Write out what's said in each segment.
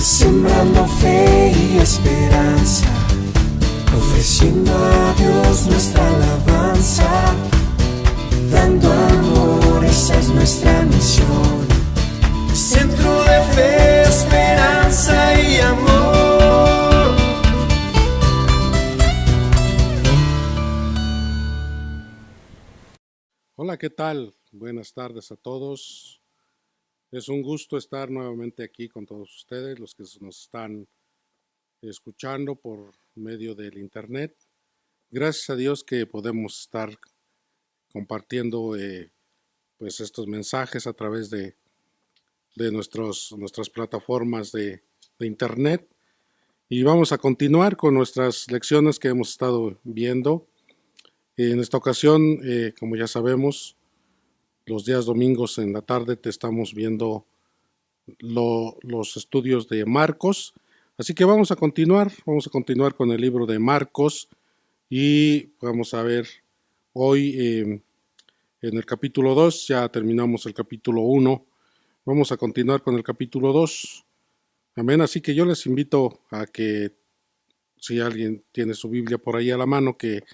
sembrando fe y esperanza, ofreciendo a Dios nuestra alabanza, dando amor, esa es nuestra misión. Centro de fe, esperanza y amor. Hola, ¿qué tal? Buenas tardes a todos. Es un gusto estar nuevamente aquí con todos ustedes, los que nos están escuchando por medio del internet. Gracias a Dios que podemos estar compartiendo pues estos mensajes a través de nuestras plataformas de internet. Y vamos a continuar con nuestras lecciones que hemos estado viendo. En esta ocasión, como ya sabemos, los días domingos en la tarde te estamos viendo los estudios de Marcos. Así que vamos a continuar con el libro de Marcos y vamos a ver hoy en el capítulo 2, ya terminamos el capítulo 1, vamos a continuar con el capítulo 2. Amén, así que yo les invito a que si alguien tiene su Biblia por ahí a la mano, que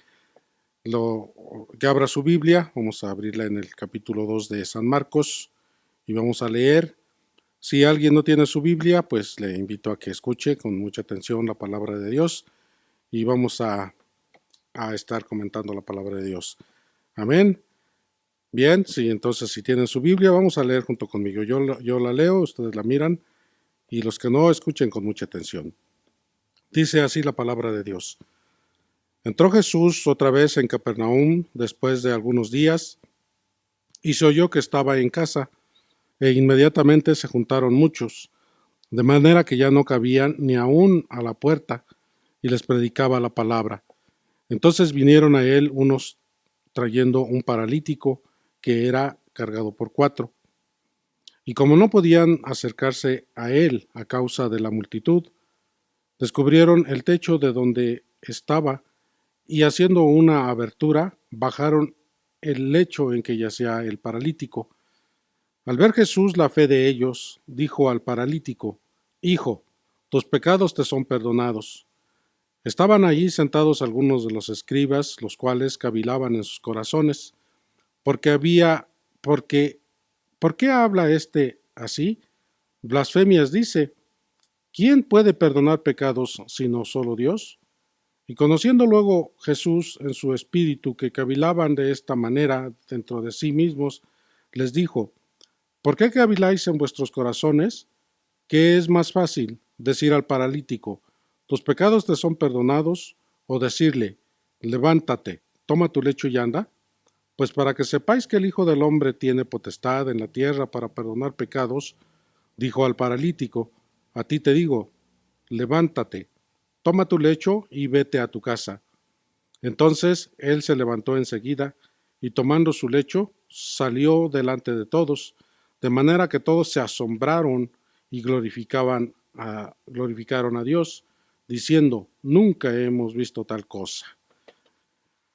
abra su Biblia. Vamos a abrirla en el capítulo 2 de San Marcos y vamos a leer. Si alguien no tiene su Biblia, pues le invito a que escuche con mucha atención la palabra de Dios y vamos a estar comentando la palabra de Dios. Amén. Bien, sí, entonces si tienen su Biblia, vamos a leer junto conmigo. Yo la leo, ustedes la miran y los que no, escuchen con mucha atención. Dice así la palabra de Dios. Entró Jesús otra vez en Capernaum después de algunos días y se oyó que estaba en casa, e inmediatamente se juntaron muchos, de manera que ya no cabían ni aún a la puerta, y les predicaba la palabra. Entonces vinieron a él unos trayendo un paralítico que era cargado por 4. Y como no podían acercarse a él a causa de la multitud, descubrieron el techo de donde estaba y haciendo una abertura, bajaron el lecho en que yacía el paralítico. Al ver Jesús la fe de ellos, dijo al paralítico: Hijo, tus pecados te son perdonados. Estaban allí sentados algunos de los escribas, los cuales cavilaban en sus corazones, ¿por qué habla este así? Blasfemias dice. ¿Quién puede perdonar pecados sino solo Dios? Y conociendo luego Jesús en su espíritu que cavilaban de esta manera dentro de sí mismos, les dijo: ¿Por qué caviláis en vuestros corazones? ¿Qué es más fácil, decir al paralítico: tus pecados te son perdonados, o decirle: levántate, toma tu lecho y anda? Pues para que sepáis que el Hijo del Hombre tiene potestad en la tierra para perdonar pecados, dijo al paralítico: a ti te digo, levántate, toma tu lecho y vete a tu casa. Entonces él se levantó enseguida, y tomando su lecho, salió delante de todos, de manera que todos se asombraron y glorificaron a Dios, diciendo: nunca hemos visto tal cosa.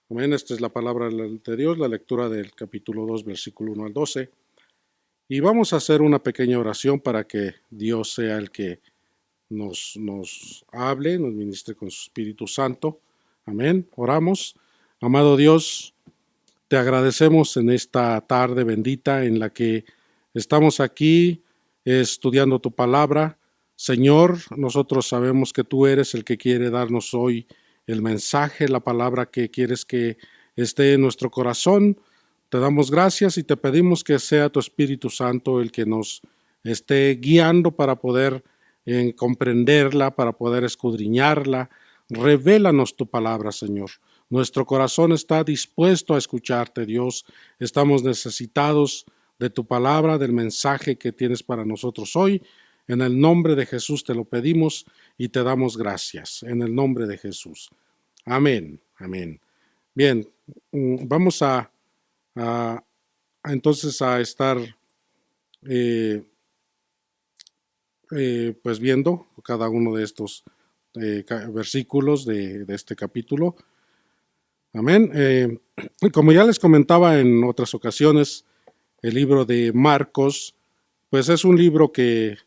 Amén. Esta es la palabra de Dios, la lectura del capítulo 2, versículo 1 al 12. Y vamos a hacer una pequeña oración para que Dios sea el que nos hable, nos ministre con su Espíritu Santo. Amén. Oramos. Amado Dios, te agradecemos en esta tarde bendita en la que estamos aquí estudiando tu palabra. Señor, nosotros sabemos que tú eres el que quiere darnos hoy el mensaje, la palabra que quieres que esté en nuestro corazón. Te damos gracias y te pedimos que sea tu Espíritu Santo el que nos esté guiando para poder comprenderla, para poder escudriñarla. Revélanos tu palabra, Señor. Nuestro corazón está dispuesto a escucharte, Dios. Estamos necesitados de tu palabra, del mensaje que tienes para nosotros hoy. En el nombre de Jesús te lo pedimos y te damos gracias. En el nombre de Jesús. Amén. Amén. Bien, vamos entonces a estar pues viendo cada uno de estos versículos de este capítulo. Amén. Como ya les comentaba en otras ocasiones, el libro de Marcos pues es un libro que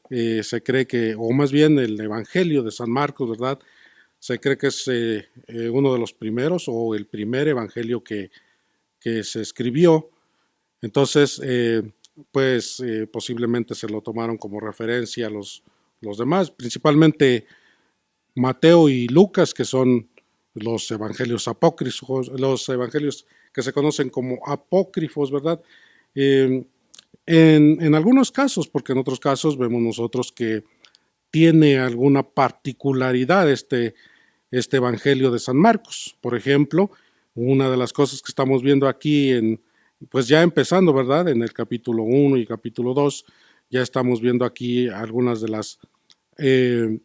se cree que, o más bien el Evangelio de San Marcos, ¿verdad? Se cree que es uno de los primeros o el primer evangelio que se escribió. Entonces, posiblemente se lo tomaron como referencia a los demás, principalmente Mateo y Lucas, que son los evangelios apócrifos, los evangelios que se conocen como apócrifos, ¿verdad? Eh, en algunos casos, porque en otros casos vemos nosotros que tiene alguna particularidad este Evangelio de San Marcos. Por ejemplo, una de las cosas que estamos viendo aquí, pues ya empezando, ¿verdad? En el capítulo 1 y capítulo 2, ya estamos viendo aquí algunas de las eh,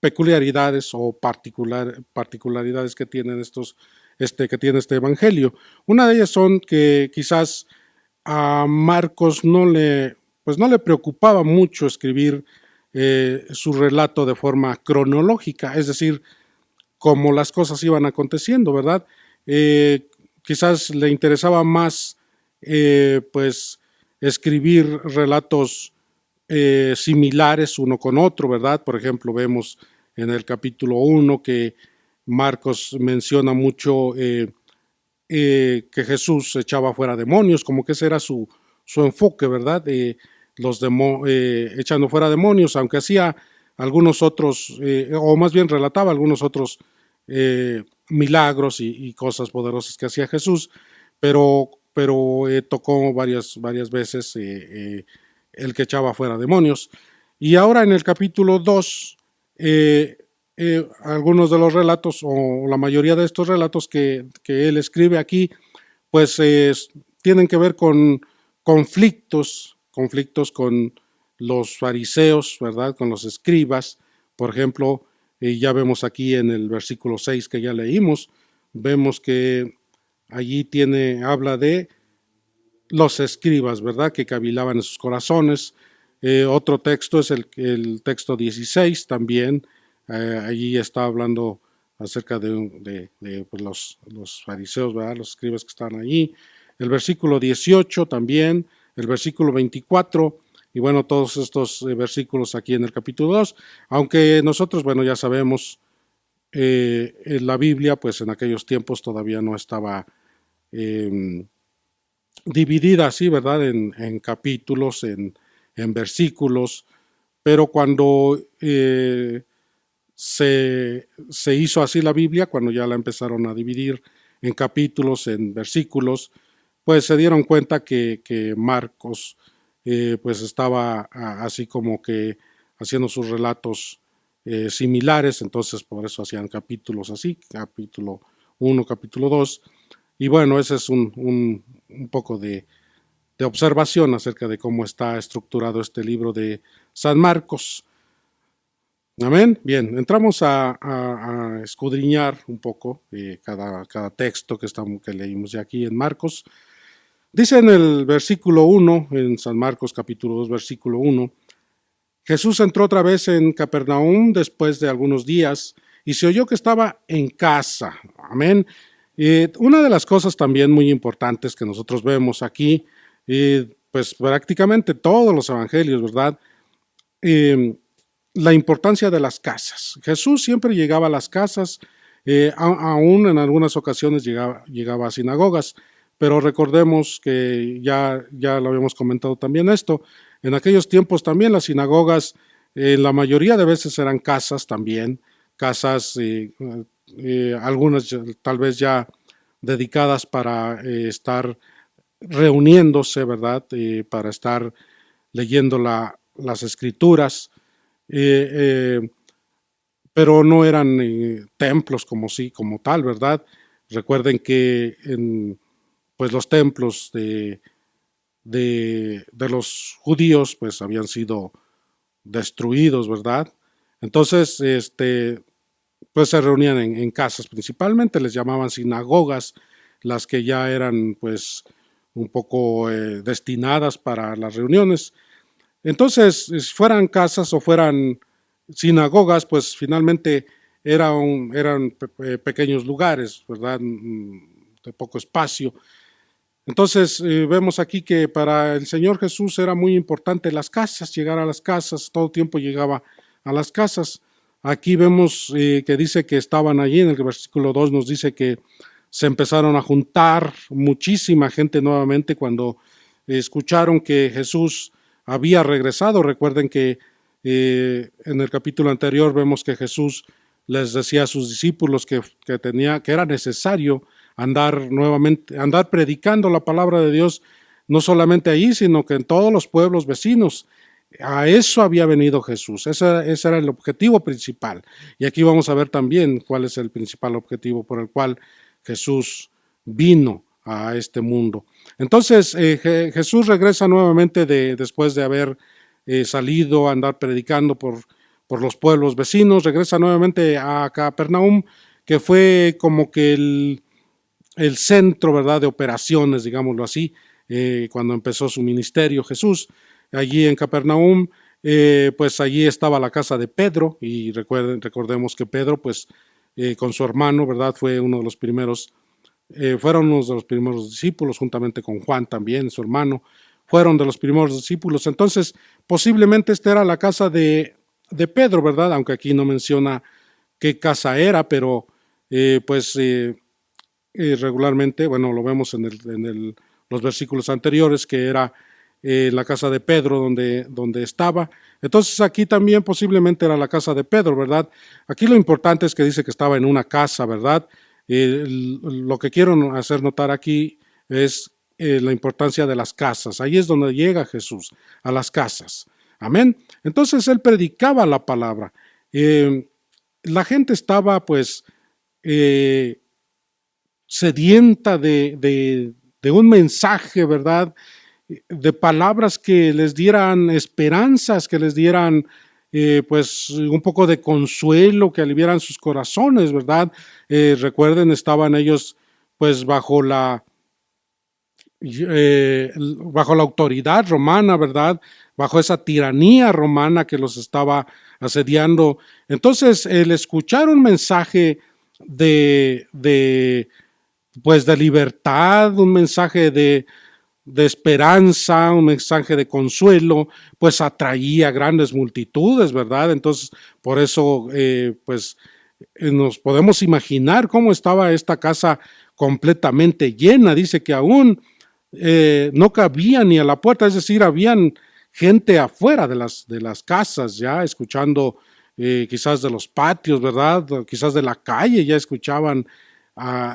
peculiaridades o particularidades que tienen que tiene este Evangelio. Una de ellas son que quizás a Marcos pues no le preocupaba mucho escribir su relato de forma cronológica, es decir, como las cosas iban aconteciendo, ¿verdad? Quizás le interesaba más, pues, escribir relatos similares uno con otro, ¿verdad? Por ejemplo, vemos en el capítulo 1 que Marcos menciona mucho que Jesús echaba fuera demonios, como que ese era su enfoque, ¿verdad? Echando fuera demonios, aunque hacía algunos otros, o más bien relataba algunos otros milagros y cosas poderosas que hacía Jesús, pero tocó varias veces el que echaba fuera demonios. Y ahora en el capítulo 2, algunos de los relatos, o la mayoría de estos relatos que él escribe aquí, pues tienen que ver con conflictos con los fariseos, ¿verdad? Con los escribas. Por ejemplo, ya vemos aquí en el versículo 6 que ya leímos, vemos que allí habla de los escribas, ¿verdad? Que cavilaban en sus corazones. Otro texto es el texto 16 también. Allí está hablando acerca de pues los fariseos, ¿verdad? Los escribas que están allí. El versículo 18 también, el versículo 24, y bueno, todos estos versículos aquí en el capítulo 2, aunque nosotros, bueno, ya sabemos, en la Biblia, pues en aquellos tiempos todavía no estaba dividida así, ¿verdad? En capítulos, en versículos, pero cuando se hizo así la Biblia, cuando ya la empezaron a dividir en capítulos, en versículos, pues se dieron cuenta que Marcos pues estaba así como que haciendo sus relatos similares, entonces por eso hacían capítulos así, capítulo 1, capítulo 2, y bueno, ese es un poco de observación acerca de cómo está estructurado este libro de San Marcos. Amén. Bien, entramos a escudriñar un poco cada texto que leímos ya aquí en Marcos. Dice en el versículo 1, en San Marcos capítulo 2, versículo 1, Jesús entró otra vez en Capernaum después de algunos días y se oyó que estaba en casa. Amén. Una de las cosas también muy importantes que nosotros vemos aquí, pues prácticamente todos los evangelios, ¿verdad? La importancia de las casas. Jesús siempre llegaba a las casas, aún en algunas ocasiones llegaba a sinagogas, pero recordemos que ya lo habíamos comentado también esto, en aquellos tiempos también las sinagogas, la mayoría de veces eran casas también, casas, algunas tal vez ya dedicadas para estar reuniéndose, ¿verdad? Para estar leyendo las escrituras, eh, eh, pero no eran templos como tal, ¿verdad? Recuerden que pues los templos de los judíos pues habían sido destruidos, ¿verdad? Entonces, pues se reunían en casas principalmente, les llamaban sinagogas, las que ya eran pues un poco destinadas para las reuniones. Entonces, fueran casas o fueran sinagogas, pues finalmente eran pequeños lugares, ¿verdad? De poco espacio. Entonces vemos aquí que para el Señor Jesús era muy importante las casas, llegar a las casas, todo tiempo llegaba a las casas. Aquí vemos que dice que estaban allí, en el versículo 2 nos dice que se empezaron a juntar muchísima gente nuevamente cuando escucharon que Jesús había regresado. Recuerden que en el capítulo anterior vemos que Jesús les decía a sus discípulos que era necesario andar predicando la palabra de Dios, no solamente allí, sino que en todos los pueblos vecinos. A eso había venido Jesús, ese era el objetivo principal. Y aquí vamos a ver también cuál es el principal objetivo por el cual Jesús vino a este mundo. Entonces Jesús regresa nuevamente después de haber salido a andar predicando por los pueblos vecinos, regresa nuevamente a Capernaum, que fue como que el centro, ¿verdad?, de operaciones, digámoslo así, cuando empezó su ministerio Jesús. Allí en Capernaum, pues allí estaba la casa de Pedro, y recordemos que Pedro, pues con su hermano, ¿verdad?, fueron uno de los primeros discípulos, juntamente con Juan también, su hermano, fueron de los primeros discípulos. Entonces, posiblemente esta era la casa de Pedro, ¿verdad?, aunque aquí no menciona qué casa era, pero regularmente, bueno, lo vemos en los versículos anteriores, que era la casa de Pedro donde estaba. Entonces aquí también posiblemente era la casa de Pedro, ¿verdad? Aquí lo importante es que dice que estaba en una casa, ¿verdad? Lo que quiero hacer notar aquí es la importancia de las casas. Ahí es donde llega Jesús, a las casas. Amén. Entonces él predicaba la palabra. La gente estaba pues sedienta de un mensaje, ¿verdad?, de palabras que les dieran esperanzas, que les dieran pues un poco de consuelo, que aliviaran sus corazones, ¿verdad? Recuerden, estaban ellos pues bajo la autoridad romana, ¿verdad?, bajo esa tiranía romana que los estaba asediando. Entonces, el escuchar un mensaje pues de libertad, un mensaje de esperanza, un mensaje de consuelo, pues atraía grandes multitudes, ¿verdad? Entonces, por eso, nos podemos imaginar cómo estaba esta casa completamente llena. Dice que aún no cabía ni a la puerta, es decir, habían gente afuera de las casas ya escuchando, quizás de los patios, ¿verdad? Quizás de la calle ya escuchaban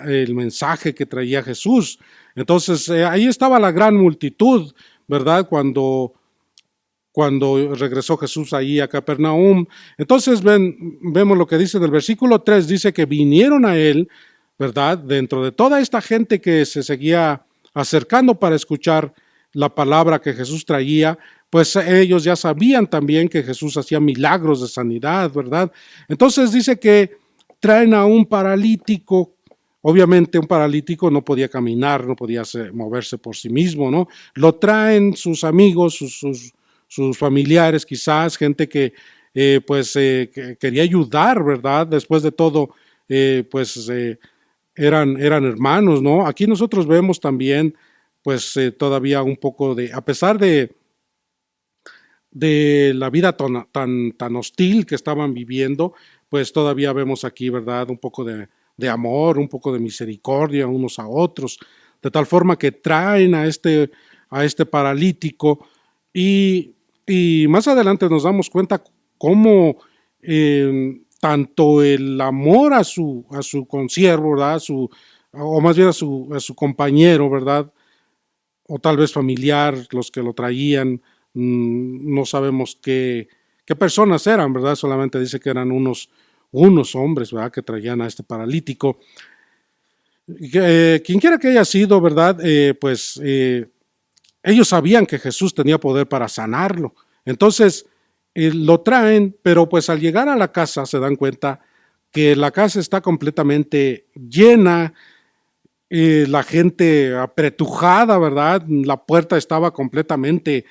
el mensaje que traía Jesús. Entonces ahí estaba la gran multitud, ¿verdad? Cuando regresó Jesús ahí a Capernaum. Entonces vemos lo que dice en el versículo 3, dice que vinieron a él, ¿verdad?, dentro de toda esta gente que se seguía acercando para escuchar la palabra que Jesús traía, pues ellos ya sabían también que Jesús hacía milagros de sanidad, ¿verdad? Entonces dice que traen a un paralítico. Obviamente un paralítico no podía caminar, no podía moverse por sí mismo, ¿no? Lo traen sus amigos, sus familiares, quizás gente que que quería ayudar, ¿verdad? Después de todo, eran hermanos, ¿no? Aquí nosotros vemos también, pues todavía un poco a pesar de la vida tan hostil que estaban viviendo, pues todavía vemos aquí, ¿verdad?, un poco de amor, un poco de misericordia unos a otros, de tal forma que traen a este paralítico y más adelante nos damos cuenta cómo tanto el amor a su consiervo, ¿verdad?, o más bien a su compañero, ¿verdad?, o tal vez familiar, los que lo traían, no sabemos qué personas eran, ¿verdad? Solamente dice que eran unos hombres, ¿verdad?, que traían a este paralítico. Quien quiera que haya sido, ¿verdad?, ellos sabían que Jesús tenía poder para sanarlo. Entonces lo traen, pero pues al llegar a la casa se dan cuenta que la casa está completamente llena, la gente apretujada, ¿verdad? La puerta estaba completamente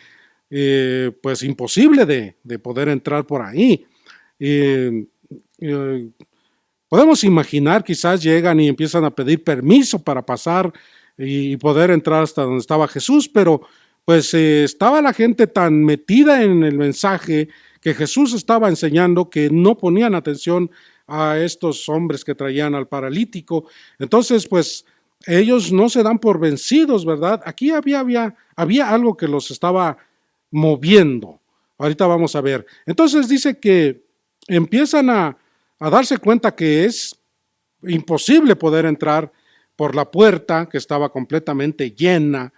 pues imposible de poder entrar por ahí. Podemos imaginar, quizás llegan y empiezan a pedir permiso para pasar y poder entrar hasta donde estaba Jesús, pero pues estaba la gente tan metida en el mensaje que Jesús estaba enseñando que no ponían atención a estos hombres que traían al paralítico. Entonces, pues ellos no se dan por vencidos, ¿verdad? Aquí había algo que los estaba moviendo. Ahorita vamos a ver. Entonces dice que empiezan a darse cuenta que es imposible poder entrar por la puerta que estaba completamente llena,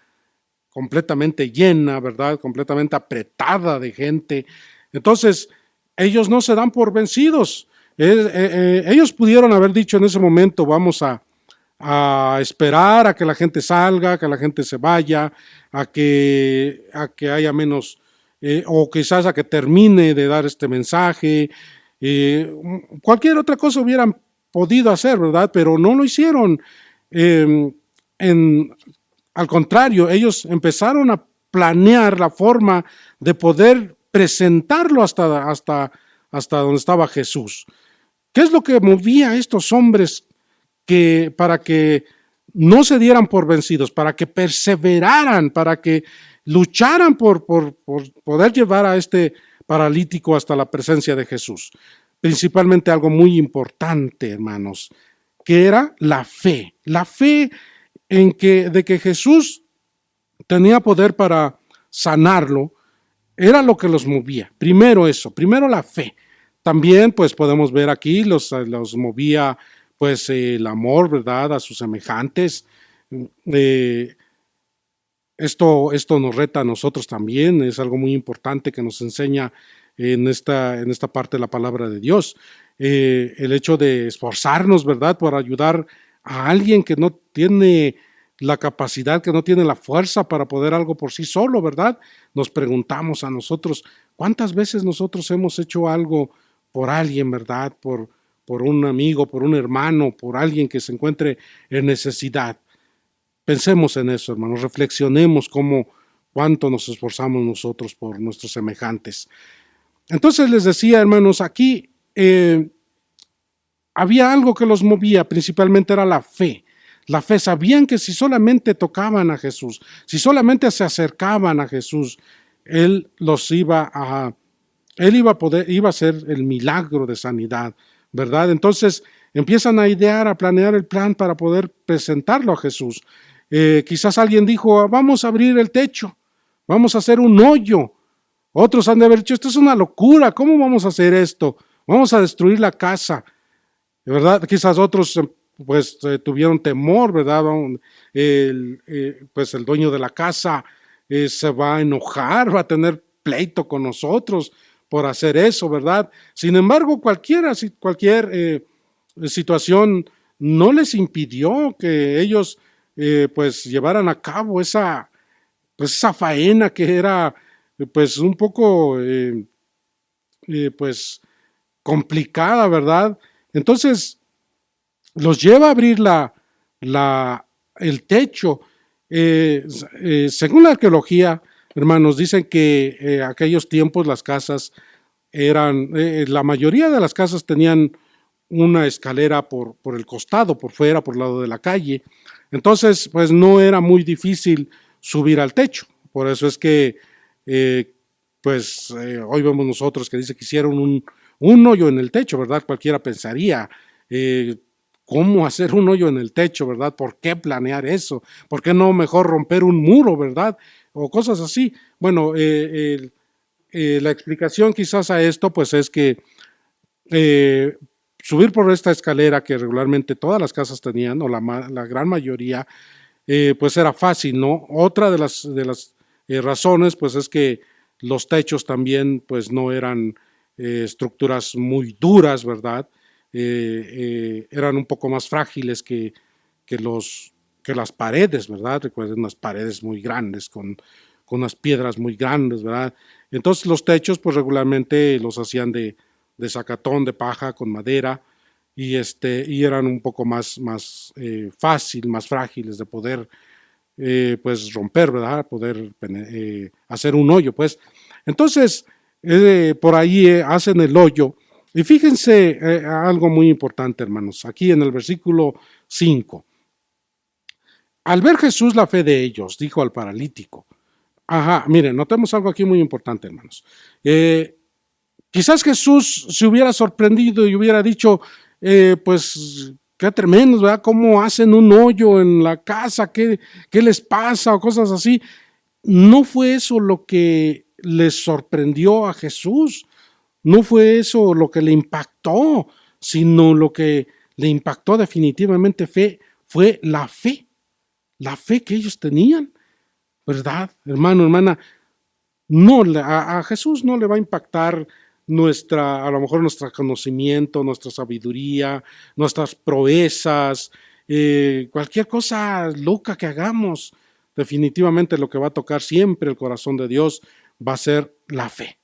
¿verdad? Completamente apretada de gente. Entonces, ellos no se dan por vencidos. Ellos pudieron haber dicho en ese momento, vamos a esperar a que la gente salga, que la gente se vaya, a que haya menos, o quizás a que termine de dar este mensaje. Cualquier otra cosa hubieran podido hacer, ¿verdad? Pero no lo hicieron. Al contrario, ellos empezaron a planear la forma de poder presentarlo hasta donde estaba Jesús. ¿Qué es lo que movía a estos hombres para que no se dieran por vencidos, para que perseveraran, para que lucharan por poder llevar a este paralítico hasta la presencia de Jesús? Principalmente algo muy importante, hermanos, que era la fe de que Jesús tenía poder para sanarlo, era lo que los movía. Primero eso, primero la fe. También pues podemos ver aquí los movía pues el amor, ¿verdad?, a sus semejantes. Esto nos reta a nosotros también, es algo muy importante que nos enseña en esta parte de la palabra de Dios. El hecho de esforzarnos, ¿verdad?, por ayudar a alguien que no tiene la capacidad, que no tiene la fuerza para poder algo por sí solo, ¿verdad? Nos preguntamos a nosotros, ¿cuántas veces nosotros hemos hecho algo por alguien, ¿verdad?, por un amigo, por un hermano, por alguien que se encuentre en necesidad? Pensemos en eso, hermanos, reflexionemos cuánto nos esforzamos nosotros por nuestros semejantes. Entonces les decía, hermanos, aquí había algo que los movía, principalmente era la fe. La fe, sabían que si solamente tocaban a Jesús, si solamente se acercaban a Jesús, Él iba a hacer el milagro de sanidad, ¿verdad? Entonces empiezan a idear, a planear el plan para poder presentarlo a Jesús. Quizás alguien dijo, vamos a abrir el techo, vamos a hacer un hoyo. Otros han de haber dicho, esto es una locura, ¿cómo vamos a hacer esto? Vamos a destruir la casa, ¿verdad? Quizás otros pues tuvieron temor, ¿verdad? Pues el dueño de la casa se va a enojar, va a tener pleito con nosotros por hacer eso, ¿verdad? Sin embargo, cualquier situación no les impidió que ellos pues llevaran a cabo esa faena que era pues un poco pues complicada, ¿verdad? Entonces los lleva a abrir el techo. Según la arqueología, hermanos, dicen que aquellos tiempos las casas la mayoría de las casas tenían una escalera por el costado, por fuera, por el lado de la calle. Entonces, pues no era muy difícil subir al techo. Por eso es que, hoy vemos nosotros que dice que hicieron un hoyo en el techo, ¿verdad? Cualquiera pensaría, ¿cómo hacer un hoyo en el techo, verdad? ¿Por qué planear eso? ¿Por qué no mejor romper un muro, verdad? O cosas así. Bueno, la explicación quizás a esto, pues es que subir por esta escalera que regularmente todas las casas tenían, o la gran mayoría, pues era fácil, ¿no? Otra de las razones, pues es que los techos también, pues no eran estructuras muy duras, ¿verdad? Eran un poco más frágiles que las paredes, ¿verdad? Recuerden, unas paredes muy grandes con unas piedras muy grandes, ¿verdad? Entonces los techos, pues regularmente los hacían de zacatón, de paja, con madera, y eran un poco más fácil, más frágiles de poder pues romper, ¿verdad? Poder hacer un hoyo, pues. Entonces, por ahí hacen el hoyo. Y fíjense algo muy importante, hermanos, aquí en el versículo 5. Al ver Jesús la fe de ellos, dijo al paralítico. Ajá, miren, notemos algo aquí muy importante, hermanos. Quizás Jesús se hubiera sorprendido y hubiera dicho, pues, qué tremendo, ¿verdad? ¿Cómo hacen un hoyo en la casa? ¿Qué les pasa? O cosas así. No fue eso lo que les sorprendió a Jesús. No fue eso lo que le impactó, sino lo que le impactó definitivamente fue la fe que ellos tenían, ¿verdad? Hermano, hermana, no, a Jesús no le va a impactar a lo mejor nuestro conocimiento, nuestra sabiduría, nuestras proezas, cualquier cosa loca que hagamos. Definitivamente lo que va a tocar siempre el corazón de Dios va a ser la fe,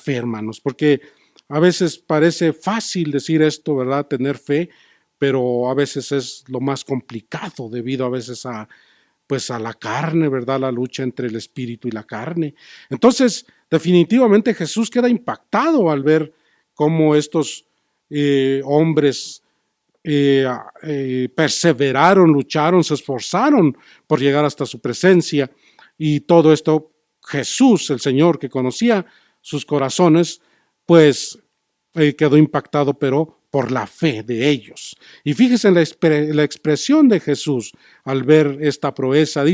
hermanos, porque a veces parece fácil decir esto, ¿verdad? Tener fe, pero a veces es lo más complicado debido a veces a pues a la carne, ¿verdad? La lucha entre el espíritu y la carne. Entonces, definitivamente Jesús queda impactado al ver cómo estos hombres perseveraron, lucharon, se esforzaron por llegar hasta su presencia y todo esto Jesús, el Señor que conocía sus corazones, pues quedó impactado, pero por la fe de ellos. Y fíjense en la expresión de Jesús al ver esta proeza.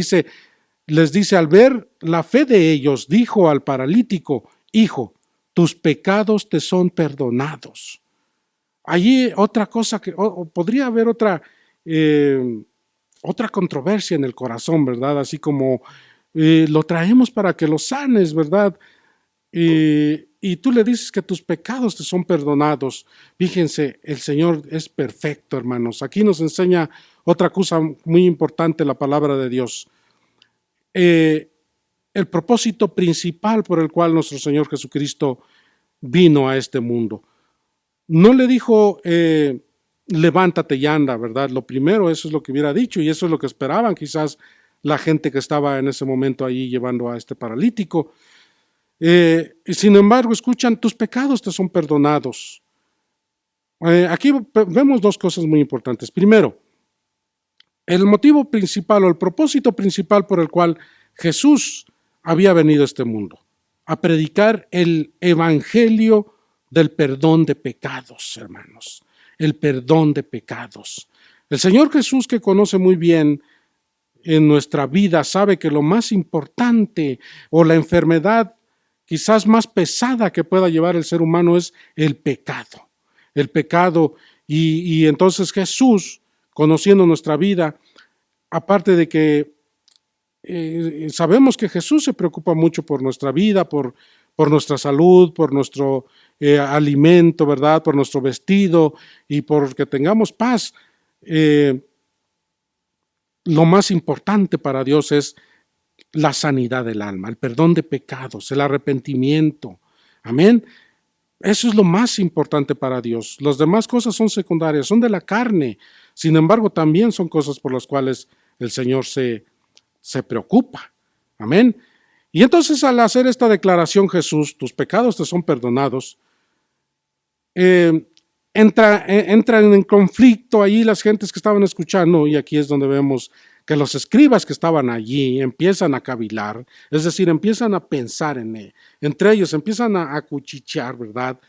Les dice, al ver la fe de ellos, dijo al paralítico, hijo, tus pecados te son perdonados. Allí otra cosa podría haber otra controversia en el corazón, ¿verdad? Así como lo traemos para que lo sanes, ¿verdad? Y tú le dices que tus pecados te son perdonados. Fíjense, el Señor es perfecto, hermanos. Aquí nos enseña otra cosa muy importante, la palabra de Dios. El propósito principal por el cual nuestro Señor Jesucristo vino a este mundo. No le dijo, levántate y anda, ¿verdad? Lo primero, eso es lo que hubiera dicho y eso es lo que esperaban quizás la gente que estaba en ese momento ahí llevando a este paralítico. Sin embargo, escuchan, tus pecados te son perdonados. Aquí vemos dos cosas muy importantes. Primero, el motivo principal o el propósito principal por el cual Jesús había venido a este mundo, a predicar el evangelio del perdón de pecados, hermanos, el perdón de pecados. El Señor Jesús, que conoce muy bien en nuestra vida, sabe que lo más importante o la enfermedad quizás más pesada que pueda llevar el ser humano es el pecado. El pecado. Y entonces Jesús, conociendo nuestra vida, aparte de que sabemos que Jesús se preocupa mucho por nuestra vida, por nuestra salud, por nuestro alimento, ¿verdad? Por nuestro vestido y por que tengamos paz. Lo más importante para Dios es la sanidad del alma, el perdón de pecados, el arrepentimiento. Amén. Eso es lo más importante para Dios. Las demás cosas son secundarias, son de la carne. Sin embargo, también son cosas por las cuales el Señor se preocupa. Amén. Y entonces al hacer esta declaración, Jesús, tus pecados te son perdonados, entran en conflicto allí las gentes que estaban escuchando, y aquí es donde vemos que los escribas que estaban allí empiezan a cavilar, es decir, empiezan a pensar entre ellos, empiezan a cuchichear, ¿verdad?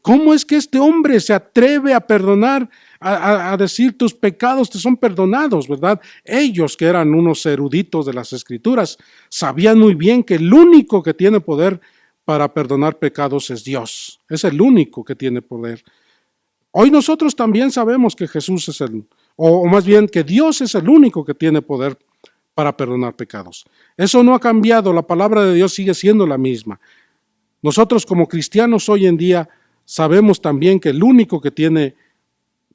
¿Cómo es que este hombre se atreve a perdonar, a decir tus pecados te son perdonados, ¿verdad? Ellos, que eran unos eruditos de las escrituras, sabían muy bien que el único que tiene poder para perdonar pecados es Dios, es el único que tiene poder. Hoy nosotros también sabemos que Jesús es o más bien que Dios es el único que tiene poder para perdonar pecados. Eso no ha cambiado, la palabra de Dios sigue siendo la misma. Nosotros como cristianos hoy en día sabemos también que el único que tiene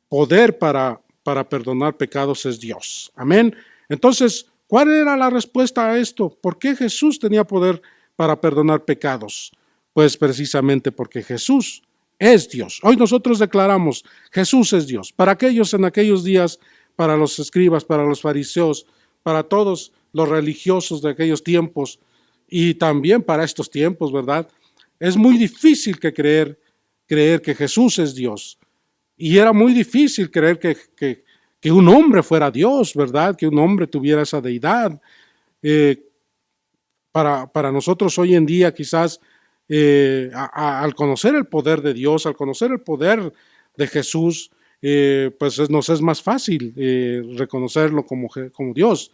poder para perdonar pecados es Dios. Amén. Entonces, ¿cuál era la respuesta a esto? ¿Por qué Jesús tenía poder para perdonar pecados? Pues precisamente porque Jesús es Dios. Hoy nosotros declaramos, Jesús es Dios. Para aquellos en aquellos días, para los escribas, para los fariseos, para todos los religiosos de aquellos tiempos y también para estos tiempos, ¿verdad? Es muy difícil creer que Jesús es Dios. Y era muy difícil creer que un hombre fuera Dios, ¿verdad? Que un hombre tuviera esa deidad. Eh, para nosotros hoy en día quizás al conocer el poder de Dios, al conocer el poder de Jesús, pues nos es más fácil reconocerlo como Dios.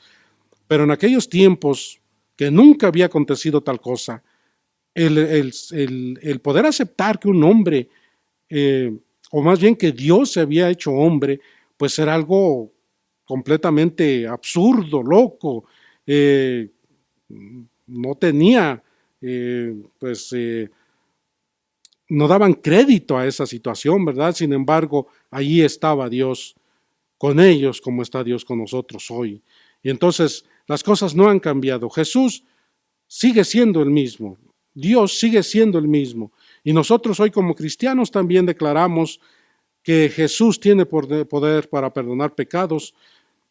Pero en aquellos tiempos que nunca había acontecido tal cosa, el poder aceptar que un hombre, o más bien que Dios se había hecho hombre, pues era algo completamente absurdo, loco, no tenía, pues no daban crédito a esa situación, ¿verdad? Sin embargo, allí estaba Dios con ellos como está Dios con nosotros hoy. Y entonces las cosas no han cambiado. Jesús sigue siendo el mismo. Dios sigue siendo el mismo. Y nosotros hoy como cristianos también declaramos que Jesús tiene poder para perdonar pecados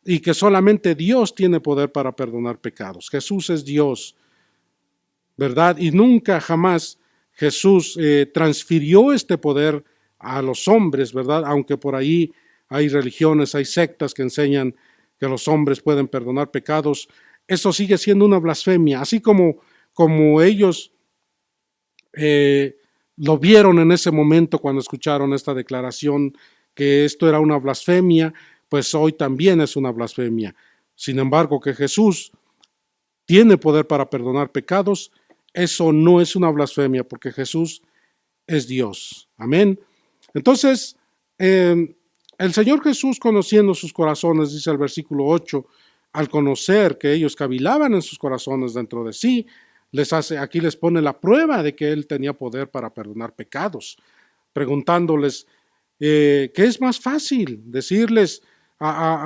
y que solamente Dios tiene poder para perdonar pecados. Jesús es Dios, ¿verdad? Y nunca jamás Jesús transfirió este poder a los hombres, ¿verdad? Aunque por ahí hay religiones, hay sectas que enseñan que los hombres pueden perdonar pecados, eso sigue siendo una blasfemia, así como ellos lo vieron en ese momento cuando escucharon esta declaración que esto era una blasfemia, pues hoy también es una blasfemia. Sin embargo, que Jesús tiene poder para perdonar pecados, eso no es una blasfemia porque Jesús es Dios. Amén. Entonces, el Señor Jesús, conociendo sus corazones, dice el versículo 8, al conocer que ellos cavilaban en sus corazones dentro de sí, aquí les pone la prueba de que Él tenía poder para perdonar pecados, preguntándoles, ¿qué es más fácil? Decirles,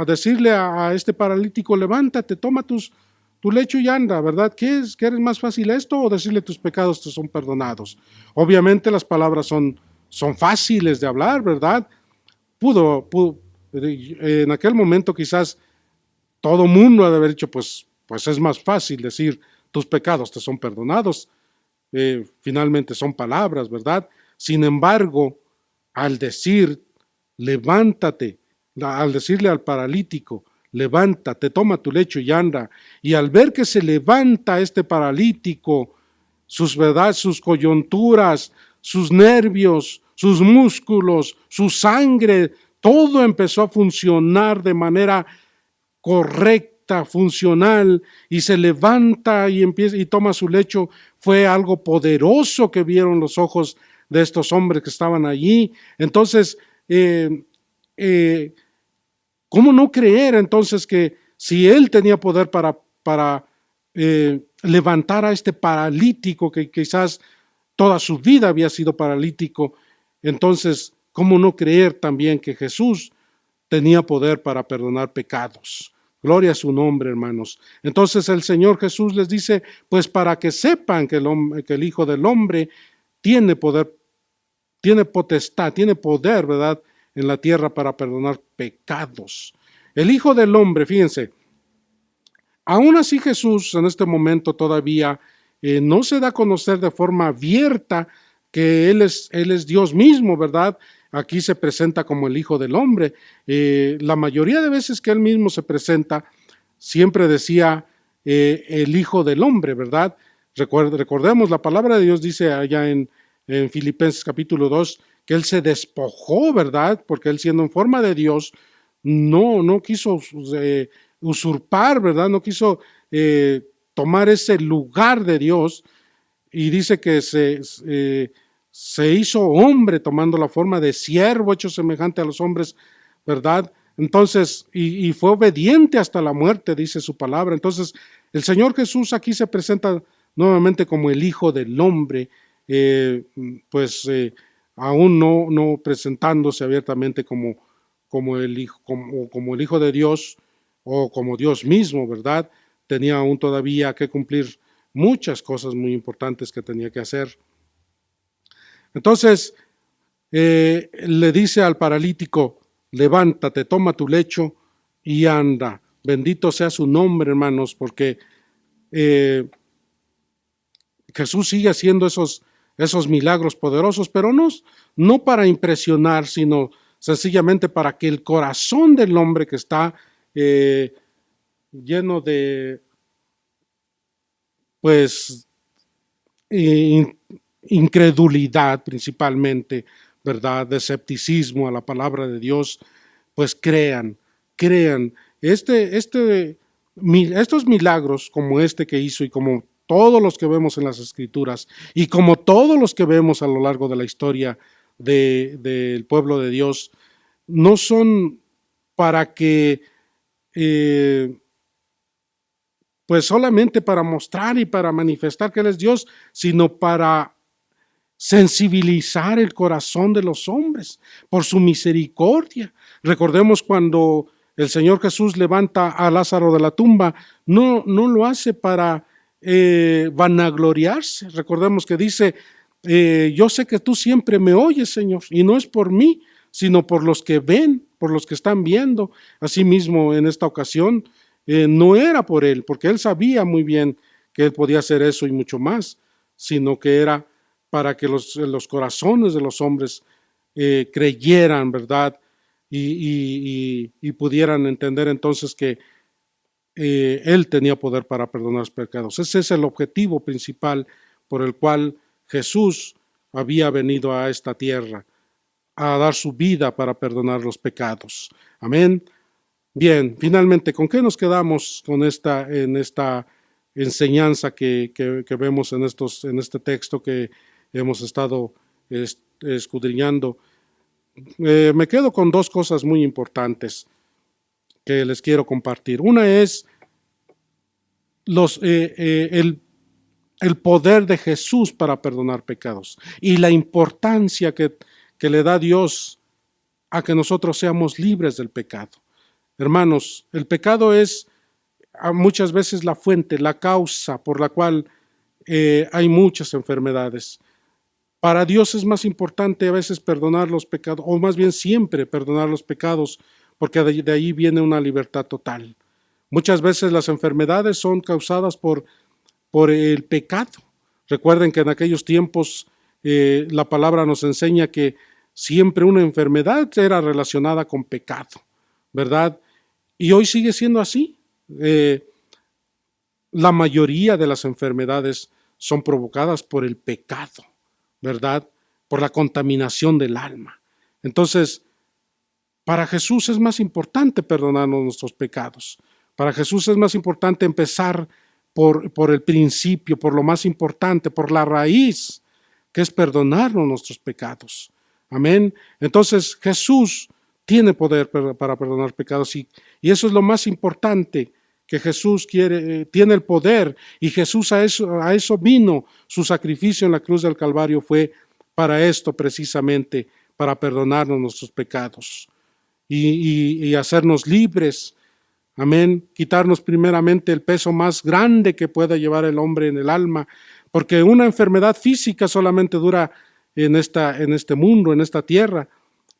decirle a este paralítico, levántate, toma tu lecho y anda, ¿verdad? ¿Qué es más fácil esto o decirle tus pecados te son perdonados? Obviamente las palabras son fáciles de hablar, ¿verdad? Pudo, en aquel momento quizás todo mundo ha de haber dicho, pues es más fácil decir tus pecados te son perdonados. Finalmente son palabras, ¿verdad? Sin embargo, al decir levántate, al decirle al paralítico, levántate, toma tu lecho y anda, y al ver que se levanta este paralítico, sus coyunturas, sus nervios, sus músculos, su sangre, todo empezó a funcionar de manera correcta, funcional, y se levanta y empieza y toma su lecho. Fue algo poderoso que vieron los ojos de estos hombres que estaban allí. Entonces, ¿cómo no creer entonces que si él tenía poder para levantar a este paralítico que quizás toda su vida había sido paralítico, entonces, ¿cómo no creer también que Jesús tenía poder para perdonar pecados? Gloria a su nombre, hermanos. Entonces el Señor Jesús les dice, pues para que sepan que el Hijo del Hombre tiene poder, tiene potestad, tiene poder, ¿verdad?, en la tierra para perdonar pecados. El Hijo del Hombre, fíjense, aún así Jesús en este momento todavía no se da a conocer de forma abierta que Él es Dios mismo, ¿verdad? Aquí se presenta como el Hijo del Hombre. La mayoría de veces que Él mismo se presenta, siempre decía el Hijo del Hombre, ¿verdad? Recordemos, la palabra de Dios dice allá en Filipenses capítulo 2, que Él se despojó, ¿verdad? Porque Él siendo en forma de Dios, no quiso usurpar, ¿verdad? No quiso tomar ese lugar de Dios, y dice que se hizo hombre tomando la forma de siervo, hecho semejante a los hombres, ¿verdad? Entonces, y fue obediente hasta la muerte, dice su palabra. Entonces, el Señor Jesús aquí se presenta nuevamente como el Hijo del Hombre, aún no presentándose abiertamente como el Hijo de Dios o como Dios mismo, ¿verdad? Tenía aún todavía que cumplir muchas cosas muy importantes que tenía que hacer. Entonces, le dice al paralítico, levántate, toma tu lecho y anda. Bendito sea su nombre, hermanos, porque Jesús sigue haciendo esos milagros poderosos, pero no para impresionar, sino sencillamente para que el corazón del hombre que está lleno de, pues, incredulidad principalmente, ¿verdad? De escepticismo a la palabra de Dios, pues crean. Estos milagros como este que hizo y como todos los que vemos en las Escrituras y como todos los que vemos a lo largo de la historia del pueblo de Dios, no son para que pues solamente para mostrar y para manifestar que Él es Dios, sino para sensibilizar el corazón de los hombres por su misericordia. Recordemos cuando el Señor Jesús levanta a Lázaro de la tumba, no lo hace para vanagloriarse. Recordemos que dice, yo sé que tú siempre me oyes, Señor, y no es por mí, sino por los que ven, por los que están viendo. Asimismo, en esta ocasión, no era por él, porque él sabía muy bien que él podía hacer eso y mucho más, sino que era para que los corazones de los hombres creyeran, ¿verdad? Y pudieran entender entonces que Él tenía poder para perdonar los pecados. Ese es el objetivo principal por el cual Jesús había venido a esta tierra, a dar su vida para perdonar los pecados. Amén. Bien, finalmente, ¿con qué nos quedamos en esta enseñanza que vemos en este texto que hemos estado escudriñando? Me quedo con dos cosas muy importantes que les quiero compartir. Una es el poder de Jesús para perdonar pecados y la importancia que le da Dios a que nosotros seamos libres del pecado. Hermanos, el pecado es muchas veces la fuente, la causa por la cual hay muchas enfermedades. Para Dios es más importante a veces perdonar los pecados, o más bien siempre perdonar los pecados, porque de ahí viene una libertad total. Muchas veces las enfermedades son causadas por el pecado. Recuerden que en aquellos tiempos la palabra nos enseña que siempre una enfermedad era relacionada con pecado, ¿verdad? Y hoy sigue siendo así. La mayoría de las enfermedades son provocadas por el pecado, ¿verdad? Por la contaminación del alma. Entonces, para Jesús es más importante perdonarnos nuestros pecados. Para Jesús es más importante empezar por el principio, por lo más importante, por la raíz, que es perdonarnos nuestros pecados. Amén. Entonces, Jesús tiene poder para perdonar pecados y eso es lo más importante, que Jesús tiene el poder, y Jesús a eso vino. Su sacrificio en la cruz del Calvario fue para esto precisamente, para perdonarnos nuestros pecados y hacernos libres. Amén. Quitarnos primeramente el peso más grande que pueda llevar el hombre en el alma, porque una enfermedad física solamente dura en este mundo, en esta tierra,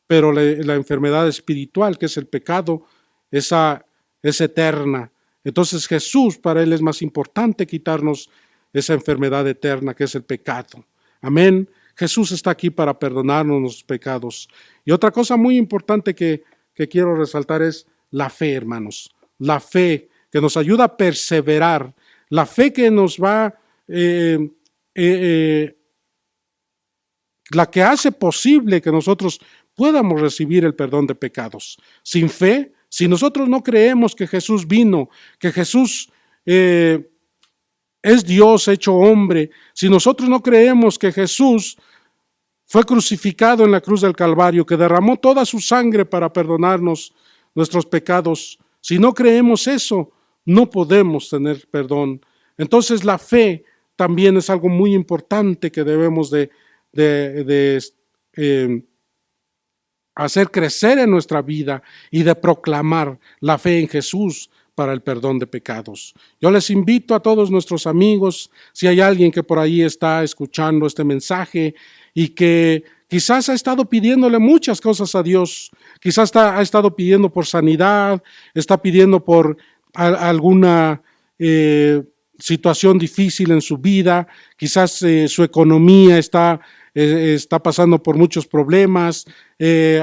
pero la enfermedad espiritual, que es el pecado, esa es eterna. Entonces Jesús, para Él es más importante quitarnos esa enfermedad eterna que es el pecado. Amén. Jesús está aquí para perdonarnos nuestros pecados. Y otra cosa muy importante que quiero resaltar es la fe, hermanos. La fe que nos ayuda a perseverar. La fe que nos va, la que hace posible que nosotros podamos recibir el perdón de pecados. Sin fe, si nosotros no creemos que Jesús vino, que Jesús es Dios hecho hombre, si nosotros no creemos que Jesús fue crucificado en la cruz del Calvario, que derramó toda su sangre para perdonarnos nuestros pecados, si no creemos eso, no podemos tener perdón. Entonces la fe también es algo muy importante que debemos de hacer crecer en nuestra vida y de proclamar la fe en Jesús para el perdón de pecados. Yo les invito a todos nuestros amigos, si hay alguien que por ahí está escuchando este mensaje y que quizás ha estado pidiéndole muchas cosas a Dios, quizás ha estado pidiendo por sanidad, está pidiendo por alguna situación difícil en su vida, quizás su economía está está pasando por muchos problemas,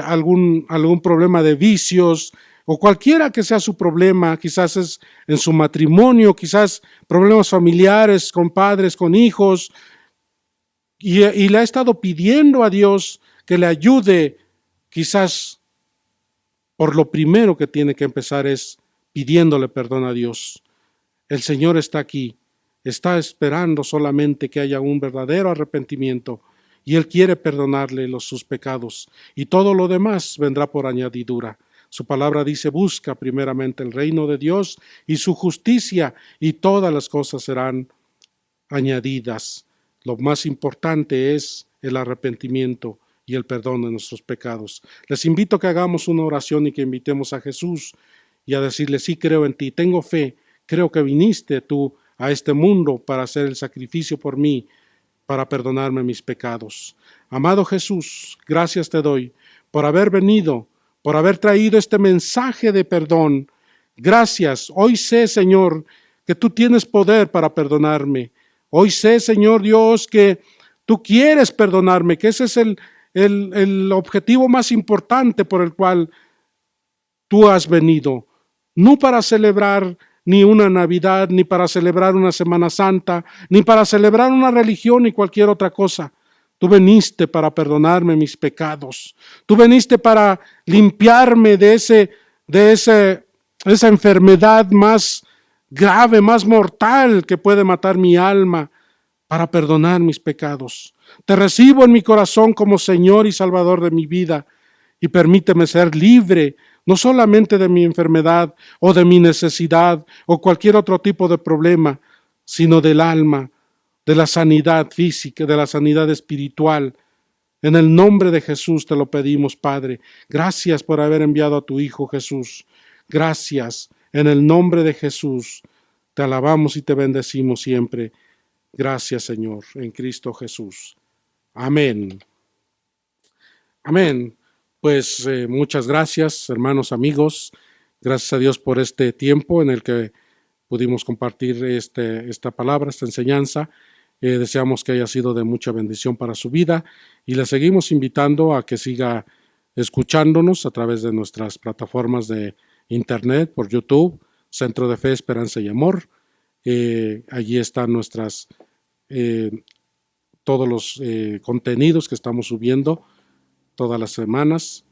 algún problema de vicios, o cualquiera que sea su problema, quizás es en su matrimonio, quizás problemas familiares, con padres, con hijos, y le ha estado pidiendo a Dios que le ayude. Quizás por lo primero que tiene que empezar es pidiéndole perdón a Dios. El Señor está aquí, está esperando solamente que haya un verdadero arrepentimiento, y Él quiere perdonarle sus pecados, y todo lo demás vendrá por añadidura. Su palabra dice: busca primeramente el reino de Dios y su justicia, y todas las cosas serán añadidas. Lo más importante es el arrepentimiento y el perdón de nuestros pecados. Les invito a que hagamos una oración y que invitemos a Jesús y a decirle: sí, creo en ti, tengo fe, creo que viniste tú a este mundo para hacer el sacrificio por mí, para perdonarme mis pecados. Amado Jesús, gracias te doy por haber venido, por haber traído este mensaje de perdón. Gracias. Hoy sé, Señor, que tú tienes poder para perdonarme. Hoy sé, Señor Dios, que tú quieres perdonarme, que ese es el objetivo más importante por el cual tú has venido. No para celebrar ni una Navidad, ni para celebrar una Semana Santa, ni para celebrar una religión ni cualquier otra cosa. Tú viniste para perdonarme mis pecados. Tú viniste para limpiarme de esa enfermedad más grave, más mortal que puede matar mi alma, para perdonar mis pecados. Te recibo en mi corazón como Señor y Salvador de mi vida, y permíteme ser libre, no solamente de mi enfermedad o de mi necesidad o cualquier otro tipo de problema, sino del alma, de la sanidad física, de la sanidad espiritual. En el nombre de Jesús te lo pedimos, Padre. Gracias por haber enviado a tu Hijo Jesús. Gracias. En el nombre de Jesús te alabamos y te bendecimos siempre. Gracias, Señor, en Cristo Jesús. Amén. Amén. Pues muchas gracias, hermanos, amigos. Gracias a Dios por este tiempo en el que pudimos compartir esta palabra, esta enseñanza. Deseamos que haya sido de mucha bendición para su vida, y le seguimos invitando a que siga escuchándonos a través de nuestras plataformas de internet, por YouTube, Centro de Fe, Esperanza y Amor. Allí están todos los contenidos que estamos subiendo todas las semanas,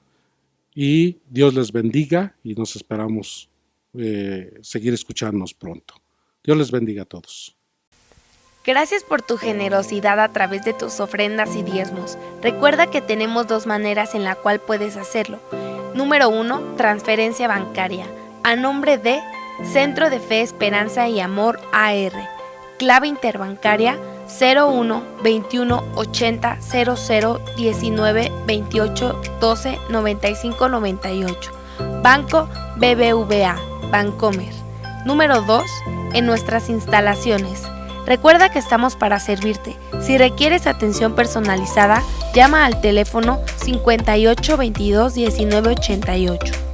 y Dios les bendiga, y nos esperamos seguir escuchándonos pronto. Dios les bendiga a todos. Gracias por tu generosidad a través de tus ofrendas y diezmos. Recuerda que tenemos 2 maneras en la cual puedes hacerlo. Número 1, transferencia bancaria, a nombre de Centro de Fe, Esperanza y Amor AR. Clave interbancaria 01 21 80 00 19 28 12 95 98. Banco BBVA, Bancomer. Número 2, en nuestras instalaciones. Recuerda que estamos para servirte. Si requieres atención personalizada, llama al teléfono 58 22 19 88.